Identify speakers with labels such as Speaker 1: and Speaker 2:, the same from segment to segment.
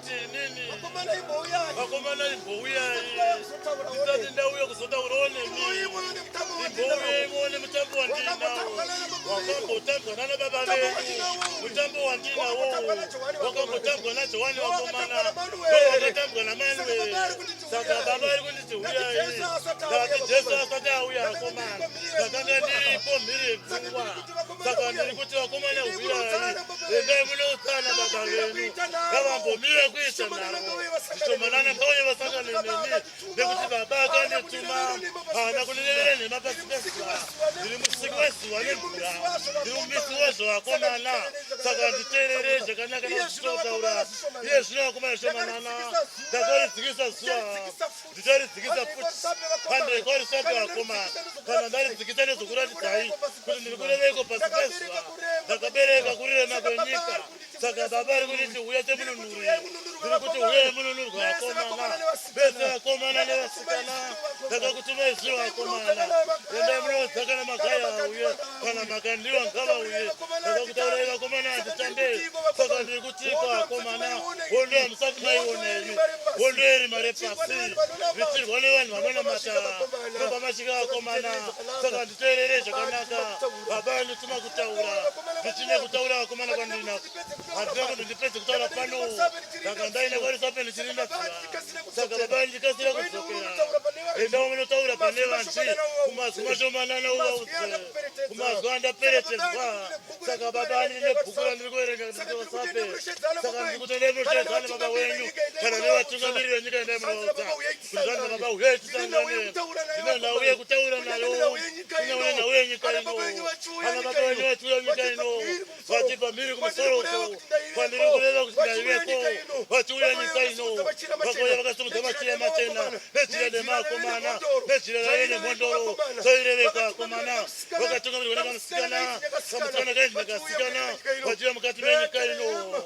Speaker 1: kuti nini
Speaker 2: Wakomana imboya.
Speaker 1: vakomana imbouya
Speaker 2: Ndisati
Speaker 1: ndauya kuzotaurawo nemi imbouya imuone mutambo wandinawo wakambotambwa nana baba vedu mutambo wandinawo wakambotambwa naJohani wakomana wakatambwa naManuel saka baba vari kunditi uyai ndati Jesu asati auya akomana ndakanga ndiripo mhiri yepfungwa saka ndiri kuti vakomana uyai endai munoutana baba venu ngavambomira kuita navo zvitomanana ngauye vasangane neni nekuti baba akandituma haana kunenevera nhema pasi pezuva ndiri musiki wezuva nemvura ndiri mumisi wezvovakomana saka nditeerere zvakanaka nakutotaura iye zvino vakomana shomanana ndakaridzikisa zuva ndicharidzikisa futi pandekorisape vakomana kana ndaridzikisa nezokuratidzai kuti ndiri kureveiko pasi pezuva ndakabereka kurirema kwenyika saka baba ari kuniti uya semununuri ndiri kuti uye mununurwa vakomana vese vakomana nevasikana ndakakutumai zviro vakomana endai munodzaka namagaya auye kana makandiwa ngavauye ndakakutaurai vakomana handitambei saka ndiri kutiko vakomana hondo hamusati maiona imi hondo iri mare pasi vitirwa nevanhu vanonamata nobva masvika vakomana saka nditeerere zvakanaka baba andituma kutaura ndichine kutaura vakomana kwandinako handina kuti ndipedze kutaura pano ndanga ndaine kwarisapeni chirindadziva saka baba ndikasira kudzokera endao munotaura pane vanji kumazwi mashomanana uvaudze kumazwi andaperetedzwa saka baba andine bhuku randiri kuverenga ndisikasape saka ndiri kuti ndaimunoshedzana baba wenyu kana nevatungamiriri venyika endai munovaudza kuti zvanzi baba uye tisangane ndine nhau yekutaura nayo tinyaune nhau yenyika ino ana baba venyu vachiuya nyika ino vachibva mhiri kumusoroto kwandiri kureva kuti ndaiveko vachiuya nyika ino vakauya vakasimudza machira machena nejira nemakomana nejira raive nemhondoro zoireveka komana vakatungamirirwa nekamusikana kamusikana kainzi nakasikana vachiuya mukati menyika ino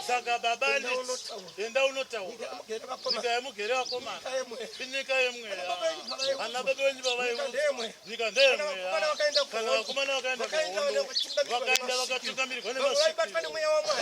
Speaker 1: saka baba nditi enda unotaura nyika yemugere vakomana inyika yemweya ana baba venyu vavaivo nyika ndeyemweya kana vakomana vakaenda kuhondo vakaenda vakatungamirirwa nemasviki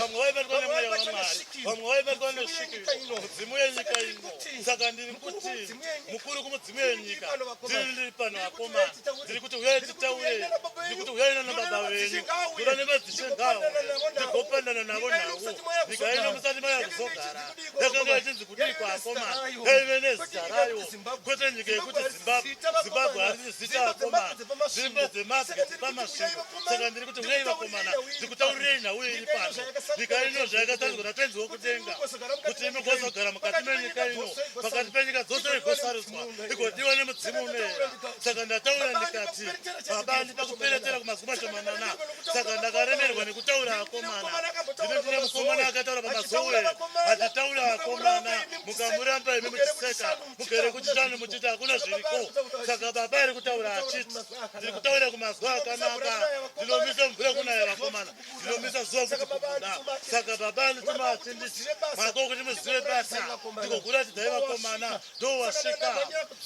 Speaker 1: vamwe vaibatwa nemweya wamwari vamwe vaibatwa nesviki mudzimu yenyika ino saka ndiri kuti mukuru kumudzimu yenyika ndiri pano vakomana ndiri kuti uyai titaure ndiri kuti uyai nana baba venyu ura nemadzishe ngavo ndigopandana navo navo nyika ino musati maya kuzogara yakanga yachinzi kudii kwakomana yaive nezita rayo kwete nyika yekuti zimbabwe harisi zita vakomana nzvimbo dzemasiketi pamasvingo saka ndiri kuti uyai vakomana ndikutaurirei nhau iri pano nyika ino zvayakasanzwa natenzi wokudenga kuti imigozogara mukati menyika ino pakati penyika dzose igosarudzwa igodiwa nemudzimu unoera saka ndataura ndikati baba ndipa kuperetera kumazwi mashomanana saka ndakaremerwa nekutaura vakomana ndine ndine mukomana akataura pamazowe achitaura vakomana mukamuramba imi muchiseka mugere kuti chani muchiti hakuna zviriko saka baba ari kutaura achiti ndiri kutaura kumazwi akanaka ndinomisa mvura kunaya vakomana ndinomisa zuva kuti kubuda saka baba anituma achinditi mako kuti muzive basa ndikokuratidzai vakomana ndo wasvika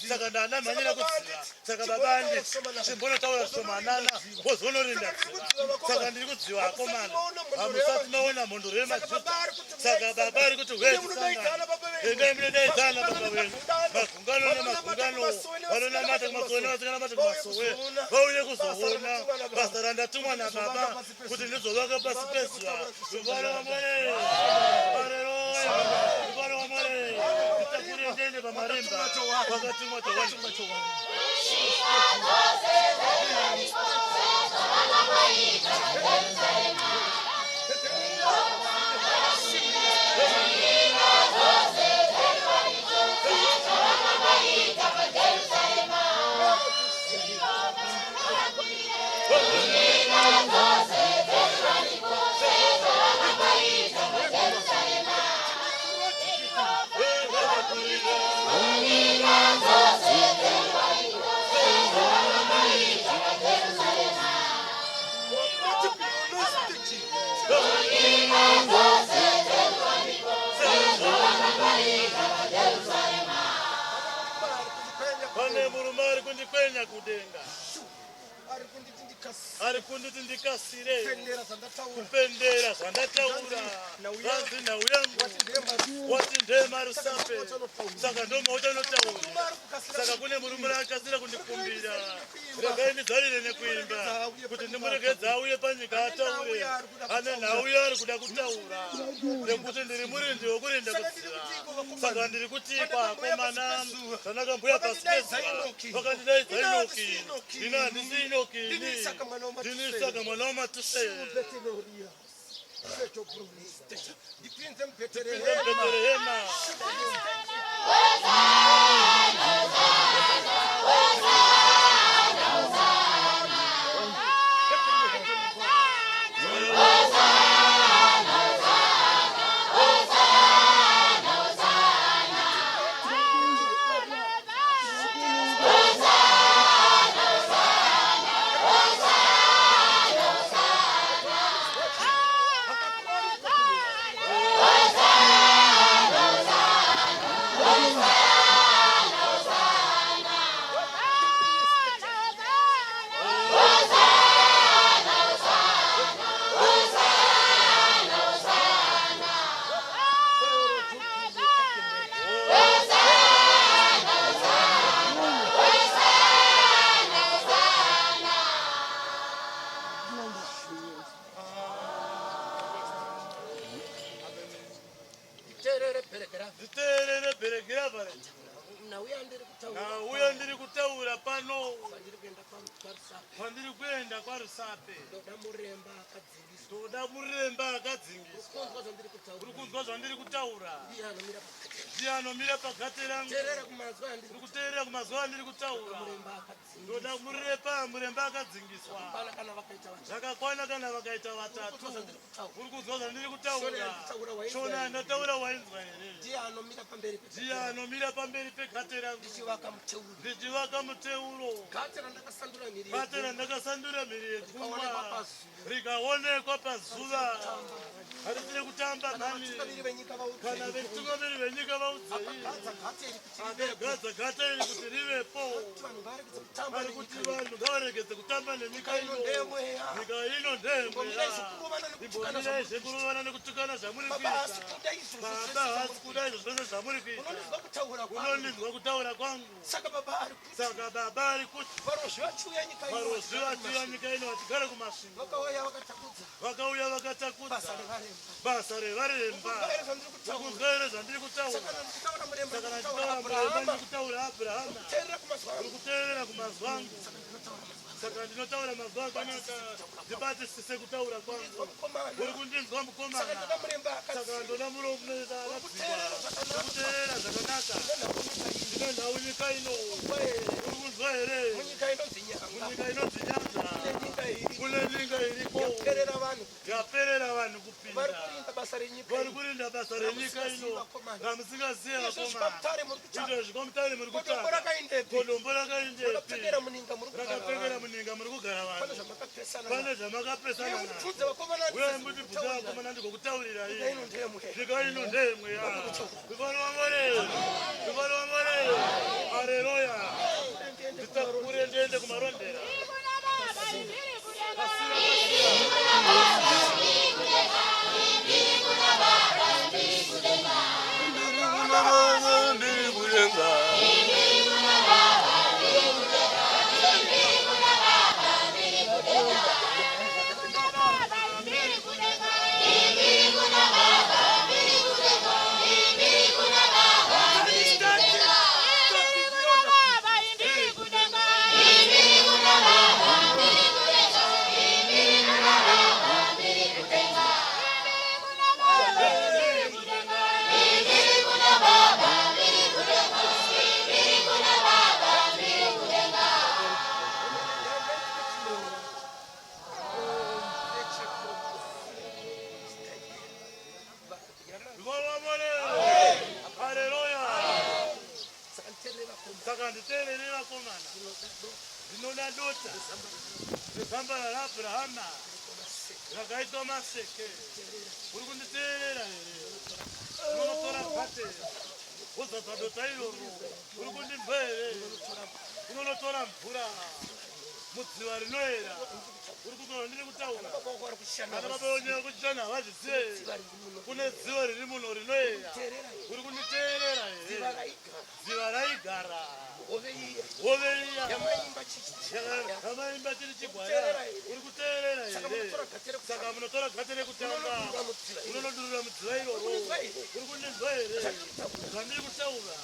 Speaker 1: saka ndanamhanyira kudziva saka baba anditi chimbonotaura shomanana wozonorinda dziva saka ndiri kudziva vakomana hamusati maona mhondoro yemajudha saka baba ari kuti hwetisangana endai munodaidzana baba venyu magungano nemagungano vanonamata kumasowe nevasinganamata kumasowe vauye kuzoona basa randatumwa nababa kuti ndizovaka pasi pezuva ruvaro wamwari aleluya ruvaro wamwari nditakure ndiende pamarimba vakatumwa Johani kune murume ari kundikwenya kudenga ari kunditi ndikasire kupendera zvandataura ranzi nhau yangu wati ndema rusape saka ndomauta unotaura saka kune murume akasira kundikumbira regai ndidzarire nekuimba kuti ndimuregedze auye panyika ataure ane nhau yaari kuda kutaura nekuti ndiri murindi wokurinda kudziva saka ndiri kutikwa akomana zvandakambuya pasi pezuva vakandidaidza inoki ino handisi inokini ndini saka mwana wamatushe ndipinze mbeterehema nauya ndiri kutaura pano pandiri kuenda kwarusape ndoda muremba akadzingiswa uri kunzwa zvandiri kutaura ndiye anomira pagate rangu uri kuteerera kumazuva andiri kutaura ndoda muremba akadzingiswa zvakakwana kana vakaita vatatu uri kunzwa zvandiri kutaura shona ndataura wainzwa here ndiye anomira pamberi pegate rangu ndichivaka muteuro gate randakasandura mhiri yegungwa rikaonekwa pazuva harisiri kutamba mhani kana vetungamiri venyika vaudzei agadza gate iri kuti rivepo ari kuti vanhu ngavaregedze kutamba nenyika ino nyika ino ndemweya imbonirai zvekuruvana nekutukana zvamuri kuita baba hasi kuda izvo zvose zvamuri kuita unonzwa kutaura kwangu saka baba ari kuti varozvi vachiuya nyika ino vatigare kumasvingo vakauya vakatakudza basa revaremba ukunzwaire zvandiri kutaura saka nachitaura muremba ndiri kutaura abrahama uri kuteerera kumazuva angu saka ndinotaura mazuva akanaka ndibate sise kutaura kwangu uri kundinzwa mukomana saka ndoda muromo kuteerera zvakanaka ndine nhau nyika ino uri kunzwa here munyika inonzi nyanza kune nyika iriko yaperera vanhu kupinda vari kurinda basa renyika ino ramusingaziye vakomana izvo zvikomutare muri kutanga kodombo rakaindepi rakapfekera muninga muri kugara vanhu pane zvamakapesana uyai mutibvunza vakomana ndigokutaurirai nyika ino ndeyemweya ivanovamorei hareruya nditakure ndiende kumarondera ndinoda dota rezambara raAbrahama rakaitwa maseke uri kunditeerera here unotora gate uzadzadota iroro uri kundimvere unonotora mvura mudziva rinoera uri kuzona ndiri kutaura ana baba wenyewe kuchana havazvizive kune dziva riri muno rinoera uri kunditeerera here dziva raigara hove iya yamaimba tiri chigwaya uri kuteerera here saka munotora gate rekutanga unonodurura mudziva iroro uri kundinzwa here zvandiri kutaura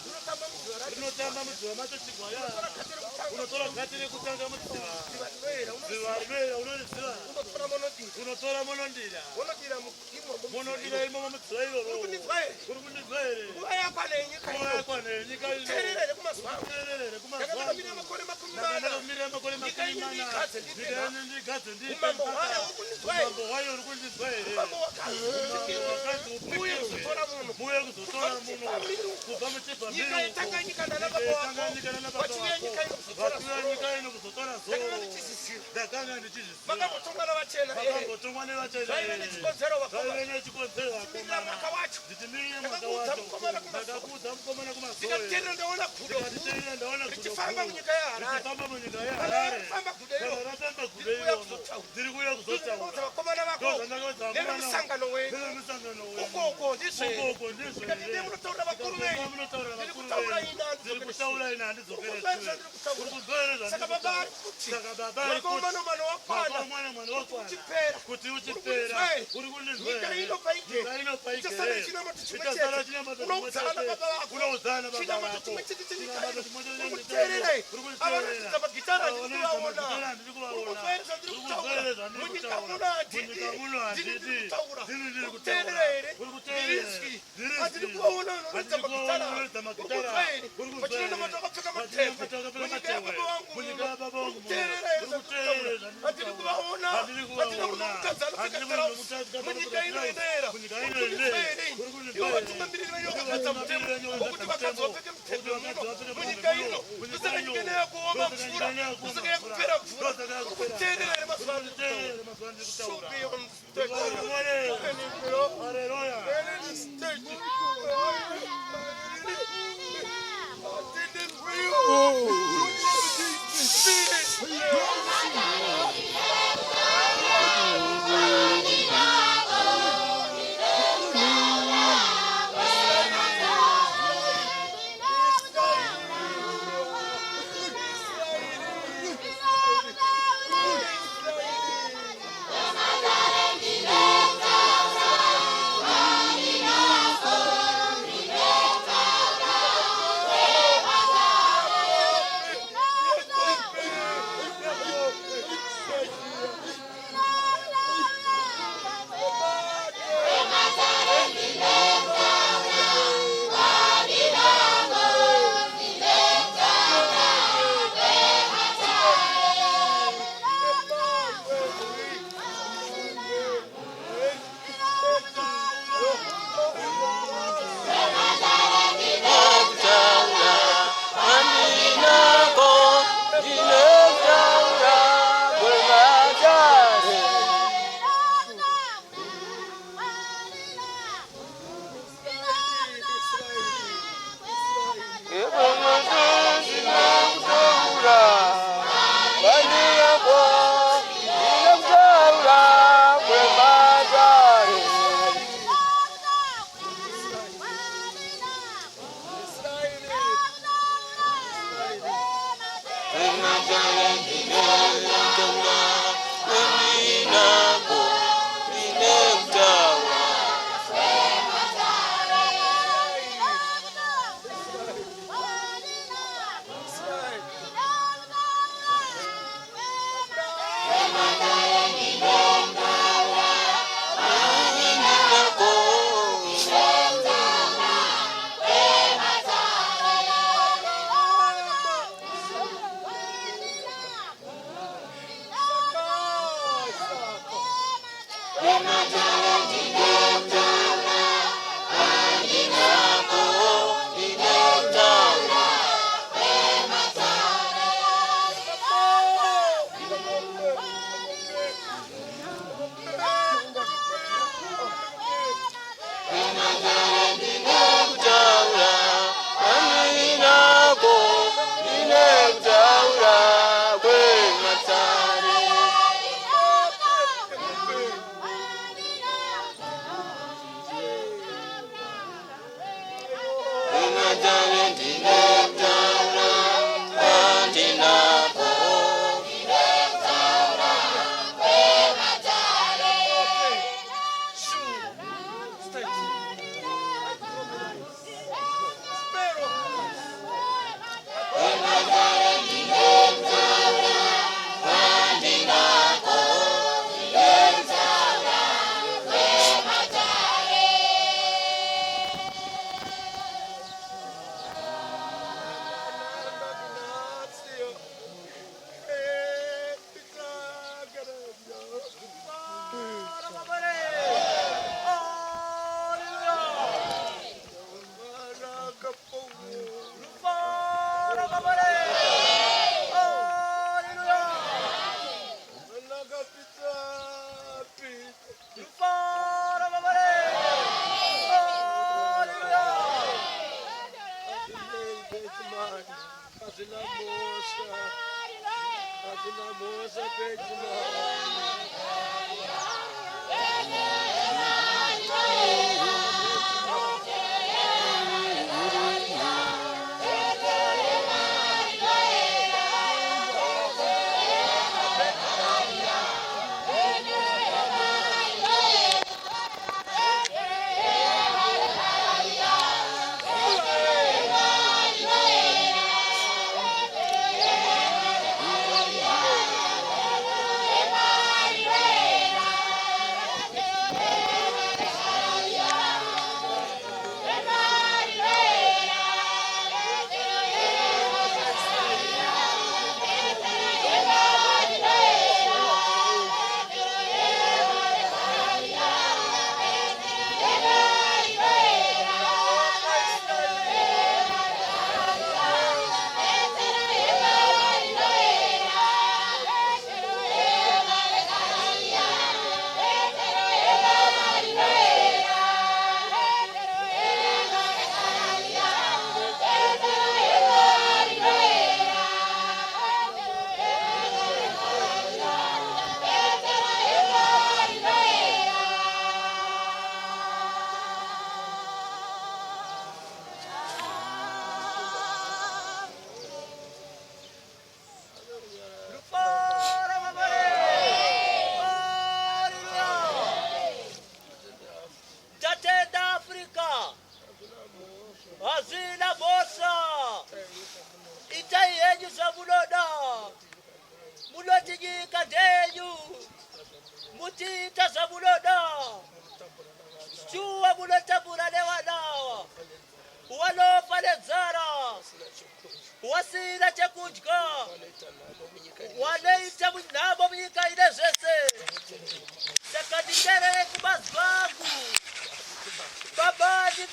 Speaker 1: rinotamba mudziva macho chigwaya unotora gate rekutanga mudziva dziva rinoera unoriziva unotora monondira monondira imomo mudziva iroro uri kundinzwa here nguva yakwana yenyika ino tererere kumazuva ndakamirira makore makumi mana ndigadze ndiumambo hwayo uri kundinzwa here wakadzi upiwe muye kuzotora muno kubva muchibva mbiri tanganyika nana baba vatuya nyika ino kuzotora zoro ndakanga ndichizviziva vakambotongwa nevachena vaive nechikonzero vakomana nditi mirire mwaka wacho ndakakuudza mukomana kumazoe ndikatiteerera ndaona ndichifamba munyika yeharare kana rafamba gude iyono ndiri kuuya kuzotaura nevemusangano wenyu ukoko ndizve munotaura vakuru venyu ndiri kutaura ina handizokere shure uri kuzorere saka baba vari kuomano mano wakwana kuti uchipera uri kundinzwera nyika inopaigere ichasara chinamato unouzana baba vako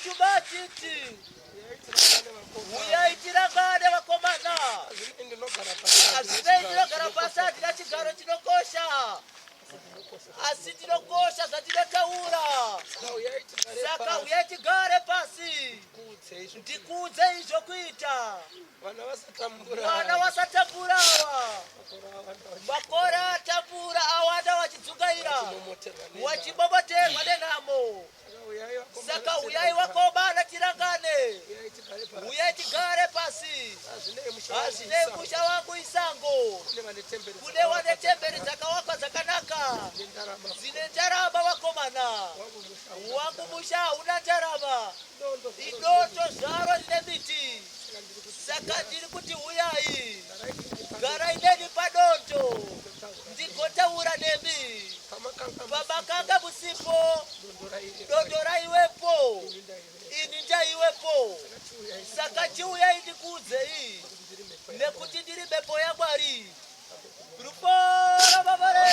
Speaker 2: chubachiti uyaitirangane vakomana asinendinogara pasati nachigaro chinokosha asi tinokosha zvatinotaura saka uyai tigare pasi ndikudze izvo kuita vana vasatamburawa makore atambura awanda vachidzungaira wachiboboterwa nenhamo saka uyai vakomana tirangane uyai tigare pasi hazvinei musha wangu isango kune wane temberi dzakawakwa dzakanaka dzine ndarama vakomana wangu musha hauna ndarama idoto zvaro rine miti saka ndiri kuti uyai garai neni padondo ndigotaura nemi pamakanga musipo dondo raiwepo ini ndaiwepo saka chiuyai ndikuudzei nekuti ndiri mhepo yaMwari rupora babare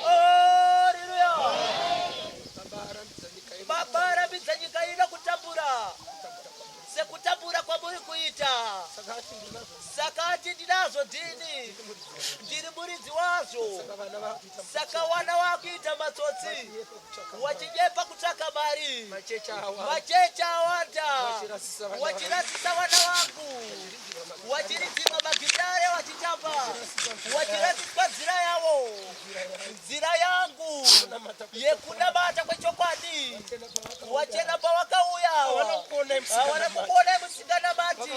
Speaker 2: haleluya baba arambidza nyika ino kutambura sekutambura kwamuri kuita sakati ndinazo dhini ndiri muridzi wazvo saka wana wakuita matsotsi wachinyepa kutsvaka mari machecha awanda wachirasisa wana wangu wachiridzima magitare wachitamba wachirasiswa nzira yavo nzira yangu yekunamata kwechokwadi wachena pawakauya wanakukuonai musinganamati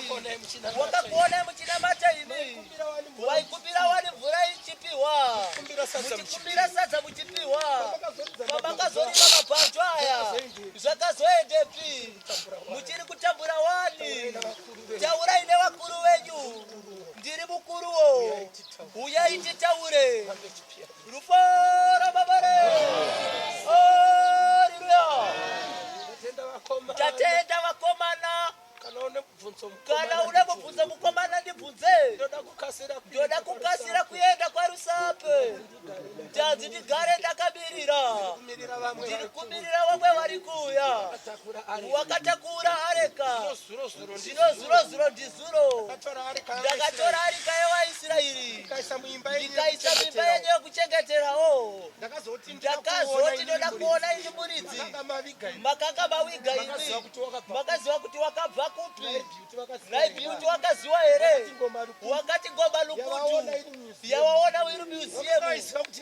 Speaker 2: wakakuonai muchinamata ini waikumbira wani mvura ichipiwa muchikumbira sadza muchipiwa pamakazorima mabhanjo aya zvakazoendepi muchiri kutambura wani taurai nevakuru venyu ndiri mukuruwo uyai titaure rufara babare haleluya tatenda vakomana kana une mubvunzo mukomana ndibvunze ndoda kukasira kuenda kwaRusape tanzi ndigare ndakamirira ndiri kumirira vamwe vari kuuya wakatakura areka zvino zuro ndizuro ndakatora arika yevaisraeri ndikaisa muimba yenyu yekuchengeterawo ndakazoti ndoda kuona ini muridzi makanga maviga imi makaziva kuti wakabva kupi naibiuti wakaziva here wakati ngoma lukutu yawaona wiru museum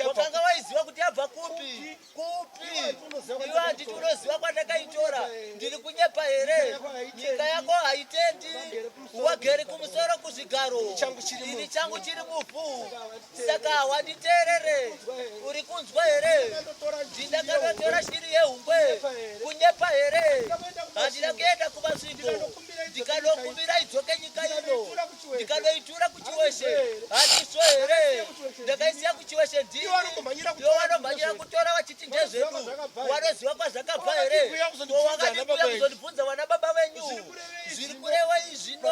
Speaker 2: wakanga waiziva kuti yabva kupi iwe handiti unoziva kwandakaitora ndiri kunyepa here nyika yako haitendi wagere kumusoro kuzvigaro ini changu chiri muvhu saka hawanditeerere uri kunzwa here ndindakandotora shiri yehungwe kunyepa here handina kuenda kumasvingo ndikanokumbira idzoke nyika ino ndikanoitura kuchiweshe handiswo here ndakaisiya kuchiweshe ndini ivo vanomhanyira kutora vachiti ndezvedu wanoziva kwazvakabva here wakandikuya kuzondibvunza vana baba venyu zviri kureva izvino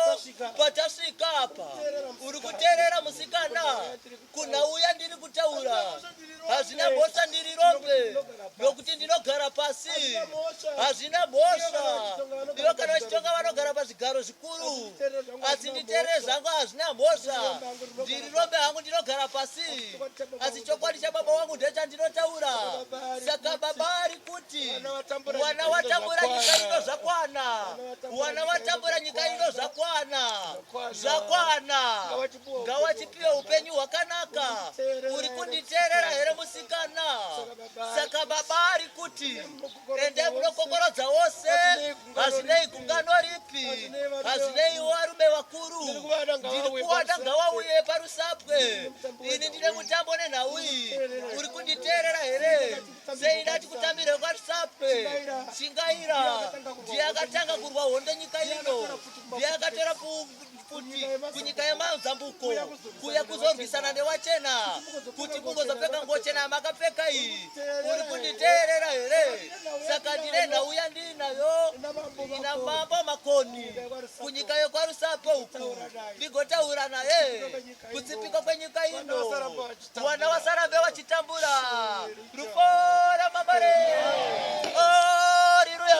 Speaker 2: patasvika apa uri kuteerera musikana kunhauya ndiri kutaura hazvina mhosva ndiri rombe nokuti ndinogara pasi hazvina mhosva ivo kana vachitonga vanogara pazvigaro zvikuru asi nditeerere zvangu hazvina mhosva ndiri rombe hangu ndinogara pasi asi chokwadi chababa wangu ndechandinotaura saka baba ari kuti wana watambura nyika ino zvakwana wana watambura nyika ino zvakwana ngawachipiwe upenyu hwakanaka uri kunditeerera here musikana saka baba ari kuti ende munokokorodza wose hazvinei gungano ripi hazvinei varume vakuru ndiri kuwanda ngawauye paRusapwe ini ndine mutambo nenhau iyi uri kunditeerera here sei ndati kutambire kwaRusapwe shingaira ndiye akatanga kurwa hondo nyika ino ndiye akatora kunyika yemazambuko kuya kuzorwisana newachena kuti mugozopfeka ngochena yamakapfeka iyi uri kunditeerera here saka ndine nhau yandinayo ina mambo makoni kunyika yekwaRusape uku ndigotaura naye kutsipika kwenyika ino wana vasarambe vachitambura rufora mabare